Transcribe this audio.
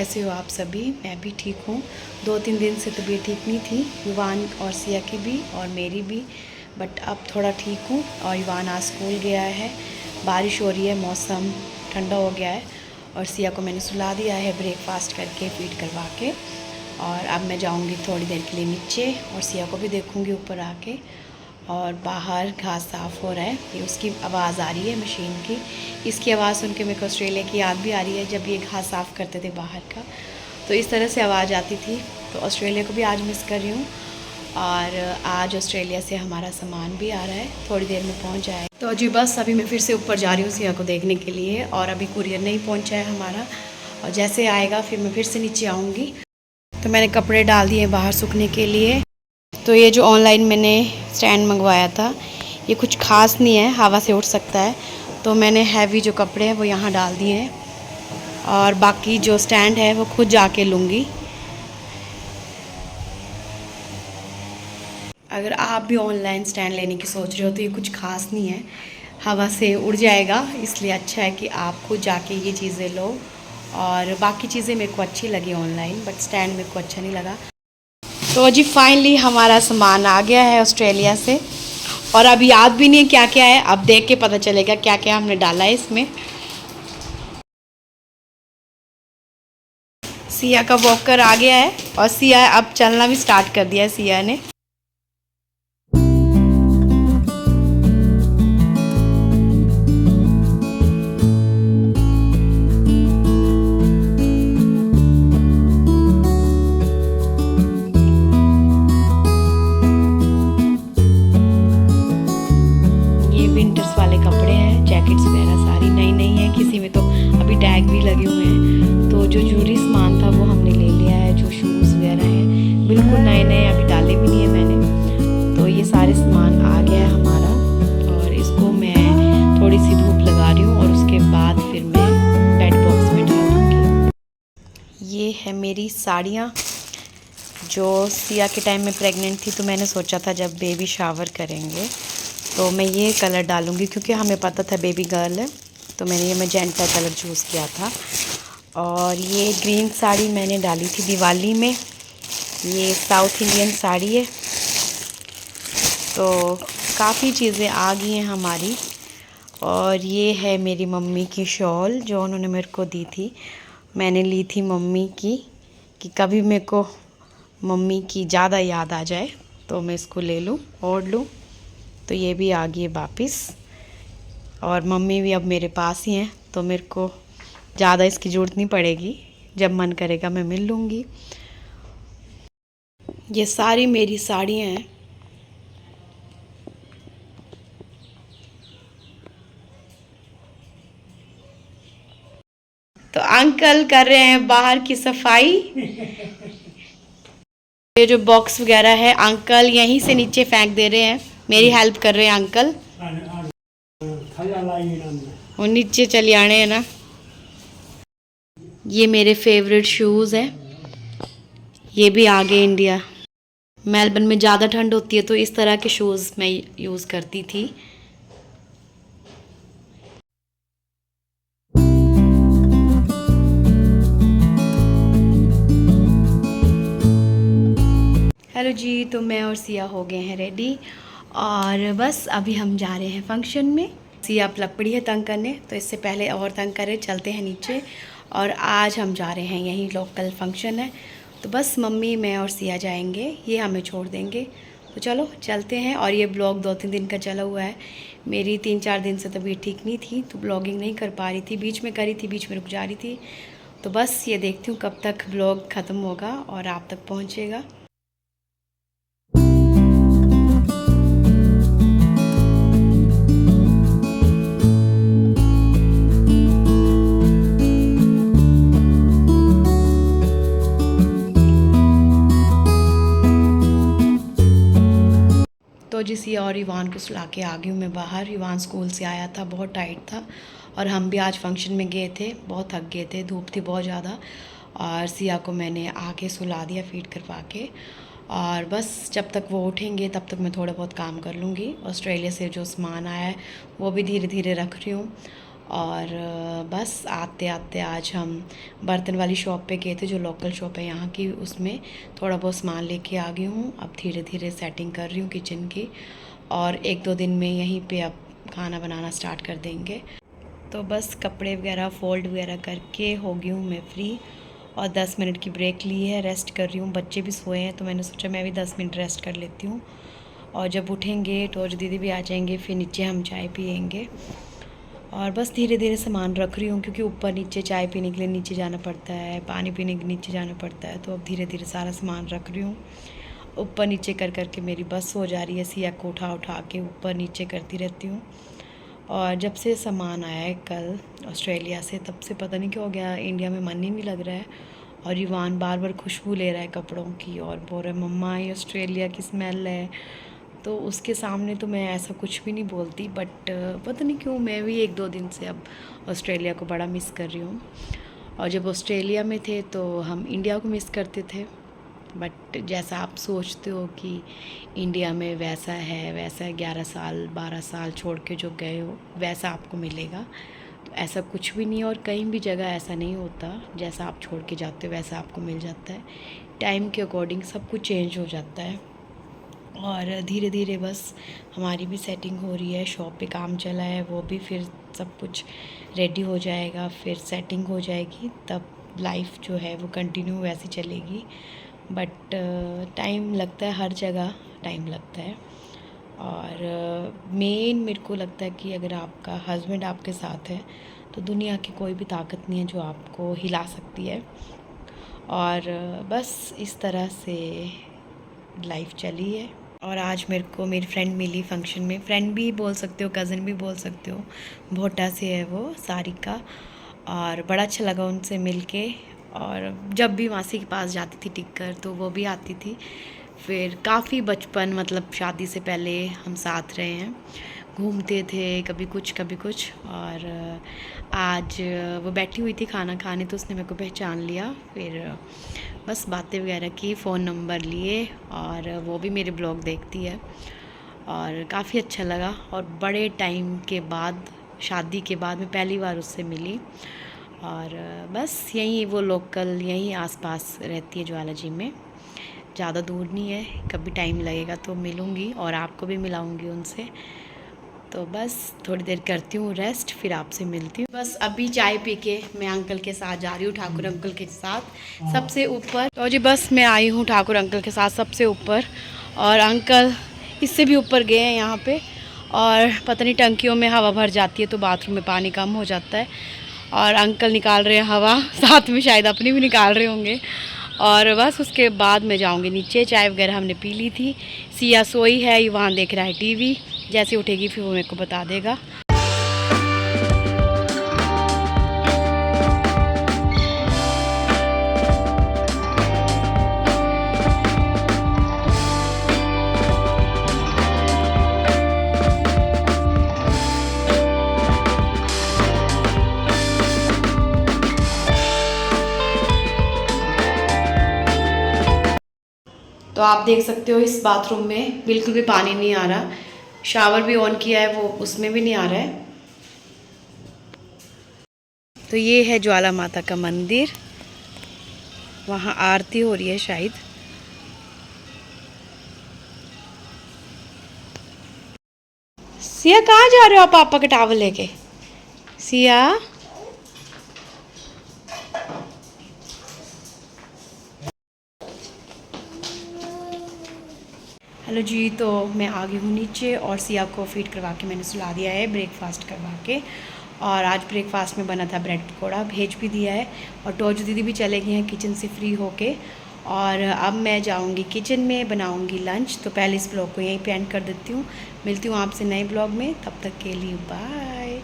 कैसे हो आप सभी। मैं भी ठीक हूँ। 2-3 दिन से तबीयत ठीक नहीं थी, युवान और सिया की भी और मेरी भी, बट अब थोड़ा ठीक हूँ। और युवान आज स्कूल गया है, बारिश हो रही है, मौसम ठंडा हो गया है। और सिया को मैंने सुला दिया है ब्रेकफास्ट करके, फीड करवा के। और अब मैं जाऊँगी थोड़ी देर के लिए नीचे और सिया को भी देखूँगी ऊपर आके। और बाहर घास साफ़ हो रहा है, ये उसकी आवाज़ आ रही है मशीन की। इसकी आवाज़ सुन के मेरे को ऑस्ट्रेलिया की याद भी आ रही है, जब ये घास साफ़ करते थे बाहर का, तो इस तरह से आवाज़ आती थी। तो ऑस्ट्रेलिया को भी आज मिस कर रही हूँ। और आज ऑस्ट्रेलिया से हमारा सामान भी आ रहा है, थोड़ी देर में पहुँच जाए। तो जी बस अभी मैं फिर से ऊपर जा रही हूँ सिया को देखने के लिए। और अभी कुरियर नहीं पहुँचा है हमारा, और जैसे आएगा फिर मैं फिर से नीचे आऊँगी। तो मैंने कपड़े डाल दिए बाहर सूखने के लिए। तो ये जो ऑनलाइन मैंने स्टैंड मंगवाया था, ये कुछ ख़ास नहीं है, हवा से उठ सकता है। तो मैंने हैवी जो कपड़े हैं वो यहाँ डाल दिए हैं, और बाकी जो स्टैंड है वो खुद जाके लूँगी। अगर आप भी ऑनलाइन स्टैंड लेने की सोच रहे हो तो ये कुछ ख़ास नहीं है, हवा से उड़ जाएगा, इसलिए अच्छा है कि आप खुद जाके ये चीज़ें लो। और बाकी चीज़ें मेरे को अच्छी लगी ऑनलाइन, बट स्टैंड मेरे को अच्छा नहीं लगा। तो जी फाइनली हमारा सामान आ गया है ऑस्ट्रेलिया से, और अब याद भी नहीं क्या क्या है, अब देख के पता चलेगा क्या क्या हमने डाला है इसमें। सिया का वॉकर आ गया है, और सिया अब चलना भी स्टार्ट कर दिया है सिया ने। ये विंटर्स वाले कपड़े हैं, जैकेट्स वगैरह सारी नई नई है, किसी में तो अभी टैग भी लगे हुए हैं। तो जो जरूरी सामान था वो हमने ले लिया है, जो शूज़ वगैरह हैं बिल्कुल नए नए, अभी डाले भी नहीं है मैंने। तो ये सारे सामान आ गया है हमारा, और इसको मैं थोड़ी सी धूप लगा रही हूँ, और उसके बाद फिर मैं बेड बॉक्स में डाल दूँगी। ये है मेरी साड़ियाँ, जो सिया के टाइम में प्रेग्नेंट थी, तो मैंने सोचा था जब बेबी शावर करेंगे तो मैं ये कलर डालूँगी, क्योंकि हमें पता था बेबी गर्ल है, तो मैंने ये मैजेंटा कलर चूज़ किया था। और ये ग्रीन साड़ी मैंने डाली थी दिवाली में, ये साउथ इंडियन साड़ी है। तो काफ़ी चीज़ें आ गई हैं हमारी। और ये है मेरी मम्मी की शॉल, जो उन्होंने मेरे को दी थी। मैंने ली थी मम्मी की, कि कभी मेरे को मम्मी की ज़्यादा याद आ जाए तो मैं इसको ले लूँ, ओढ़ लूँ। तो ये भी आ गई है वापस, और मम्मी भी अब मेरे पास ही हैं, तो मेरे को ज़्यादा इसकी ज़रूरत नहीं पड़ेगी, जब मन करेगा मैं मिल लूँगी। ये सारी मेरी साड़ियाँ हैं। तो अंकल कर रहे हैं बाहर की सफाई। ये जो बॉक्स वगैरह है अंकल यहीं से नीचे फेंक दे रहे हैं, मेरी हेल्प कर रहे हैं अंकल। वो नीचे चले आने हैं ना। ये मेरे फेवरेट शूज़ हैं, ये भी आ गए इंडिया। मेलबर्न में ज़्यादा ठंड होती है, तो इस तरह के शूज़ मैं यूज़ करती थी। हेलो जी, तो मैं और सिया हो गए हैं रेडी, और बस अभी हम जा रहे हैं फंक्शन में। सिया अब लग पड़ी है तंग करने, तो इससे पहले और तंग करे, चलते हैं नीचे। और आज हम जा रहे हैं, यहीं लोकल फंक्शन है, तो बस मम्मी मैं और सिया जाएंगे, ये हमें छोड़ देंगे। तो चलो चलते हैं। और ये ब्लॉग 2-3 दिन का चला हुआ है, मेरी 3-4 दिन से तबीयत ठीक नहीं थी, तो ब्लॉगिंग नहीं कर पा रही थी, बीच में करी थी, बीच में रुक जा रही थी। तो बस ये देखती हूँ कब तक ब्लॉग ख़त्म होगा और आप तक पहुँचेगा। तो जिस और ईवान को सुला के आ गई हूँ मैं बाहर। ईवान स्कूल से आया था, बहुत टाइट था, और हम भी आज फंक्शन में गए थे, बहुत थक गए थे, धूप थी बहुत ज़्यादा। और सिया को मैंने आके सुला दिया फीड करवा के, और बस जब तक वो उठेंगे तब तक मैं थोड़ा बहुत काम कर लूँगी। ऑस्ट्रेलिया से जो सामान आया है वो भी धीरे धीरे रख रही हूँ। और बस आते आते आज हम बर्तन वाली शॉप पे गए थे, जो लोकल शॉप है यहाँ की, उसमें थोड़ा बहुत सामान लेके आ गई हूँ। अब धीरे धीरे सेटिंग कर रही हूँ किचन की, और 1-2 दिन में यहीं पे अब खाना बनाना स्टार्ट कर देंगे। तो बस कपड़े वगैरह फ़ोल्ड वगैरह करके हो गई हूँ मैं फ्री, और 10 मिनट की ब्रेक ली है, रेस्ट कर रही हूँ। बच्चे भी सोए हैं तो मैंने सोचा मैं भी 10 मिनट रेस्ट कर लेती हूँ, और जब उठेंगे तो जो दीदी भी आ जाएंगे फिर नीचे हम चाय पियेंगे। और बस धीरे धीरे सामान रख रही हूँ, क्योंकि ऊपर नीचे चाय पीने के लिए नीचे जाना पड़ता है, पानी पीने के नीचे जाना पड़ता है। तो अब धीरे धीरे सारा सामान रख रही हूँ। ऊपर नीचे कर कर के मेरी बस हो जा रही है, सिया को उठा उठा के ऊपर नीचे करती रहती हूँ। और जब से सामान आया है कल ऑस्ट्रेलिया से, तब से पता नहीं क्या हो गया, इंडिया में मन ही नहीं लग रहा है। और युवान बार बार खुशबू ले रहा है कपड़ों की, और बोल रहा है मम्मा ये ऑस्ट्रेलिया की स्मेल है। तो उसके सामने तो मैं ऐसा कुछ भी नहीं बोलती, बट पता नहीं क्यों मैं भी 1-2 दिन से अब ऑस्ट्रेलिया को बड़ा मिस कर रही हूँ। और जब ऑस्ट्रेलिया में थे तो हम इंडिया को मिस करते थे, बट जैसा आप सोचते हो कि इंडिया में वैसा है, वैसा 11 साल 12 साल छोड़ के जो गए हो वैसा आपको मिलेगा, तो ऐसा कुछ भी नहीं है। और कहीं भी जगह ऐसा नहीं होता, जैसा आप छोड़ के जाते हो वैसा आपको मिल जाता है। टाइम के अकॉर्डिंग सब कुछ चेंज हो जाता है। और धीरे धीरे बस हमारी भी सेटिंग हो रही है, शॉप पे काम चला है, वो भी फिर सब कुछ रेडी हो जाएगा, फिर सेटिंग हो जाएगी, तब लाइफ जो है वो कंटिन्यू वैसी चलेगी। बट टाइम लगता है, हर जगह टाइम लगता है। और मेन मेरे को लगता है कि अगर आपका हस्बैंड आपके साथ है तो दुनिया की कोई भी ताकत नहीं है जो आपको हिला सकती है। और बस इस तरह से लाइफ चली है। और आज मेरे को मेरी फ्रेंड मिली फंक्शन में, फ्रेंड भी बोल सकते हो, कज़न भी बोल सकते हो, भोटा से है वो, सारिका। और बड़ा अच्छा लगा उनसे मिलके। और जब भी मासी के पास जाती थी टिक्कर तो वो भी आती थी। फिर काफ़ी बचपन, मतलब शादी से पहले हम साथ रहे हैं, घूमते थे कभी कुछ कभी कुछ। और आज वो बैठी हुई थी खाना खाने, तो उसने मेरे को पहचान लिया। फिर बस बातें वगैरह की, फ़ोन नंबर लिए, और वो भी मेरे ब्लॉग देखती है। और काफ़ी अच्छा लगा। और बड़े टाइम के बाद, शादी के बाद, मैं पहली बार उससे मिली। और बस यहीं वो लोकल, यहीं आसपास रहती है ज्वाला जी में, ज़्यादा दूर नहीं है। कभी टाइम लगेगा तो मिलूँगी और आपको भी मिलाऊँगी उनसे। तो बस थोड़ी देर करती हूँ रेस्ट, फिर आपसे मिलती हूँ। बस अभी चाय पी के मैं अंकल के साथ जा रही हूँ, ठाकुर अंकल के साथ सबसे ऊपर। तो जी बस मैं आई हूँ ठाकुर अंकल के साथ सबसे ऊपर, और अंकल इससे भी ऊपर गए हैं यहाँ पे। और पता नहीं टंकियों में हवा भर जाती है तो बाथरूम में पानी कम हो जाता है, और अंकल निकाल रहे हैं हवा, साथ में शायद अपनी भी निकाल रहे होंगे। और बस उसके बाद मैं जाऊंगी नीचे। चाय वगैरह हमने पी ली थी। सिया सोई है, वहाँ देख रहा है टीवी, जैसे उठेगी फिर वो मेरे को बता देगा। तो आप देख सकते हो इस बाथरूम में बिल्कुल भी पानी नहीं आ रहा। शावर भी ऑन किया है, वो उसमें भी नहीं आ रहा है। तो ये है ज्वाला माता का मंदिर, वहाँ आरती हो रही है शायद। सिया कहाँ जा रहे हो आप पापा का टावल लेके? सिया हेलो जी। तो मैं आ गई हूँ नीचे, और सिया को फीड करवा के मैंने सुला दिया है, ब्रेकफास्ट करवा के। और आज ब्रेकफास्ट में बना था ब्रेड पकौड़ा, भेज भी दिया है। और टोजू दीदी भी चले गए हैं किचन से फ्री होके। और अब मैं जाऊंगी किचन में, बनाऊंगी लंच। तो पहले इस ब्लॉग को यहीं पे एंड कर देती हूँ। मिलती हूँ आपसे नए ब्लॉग में, तब तक के लिए बाय।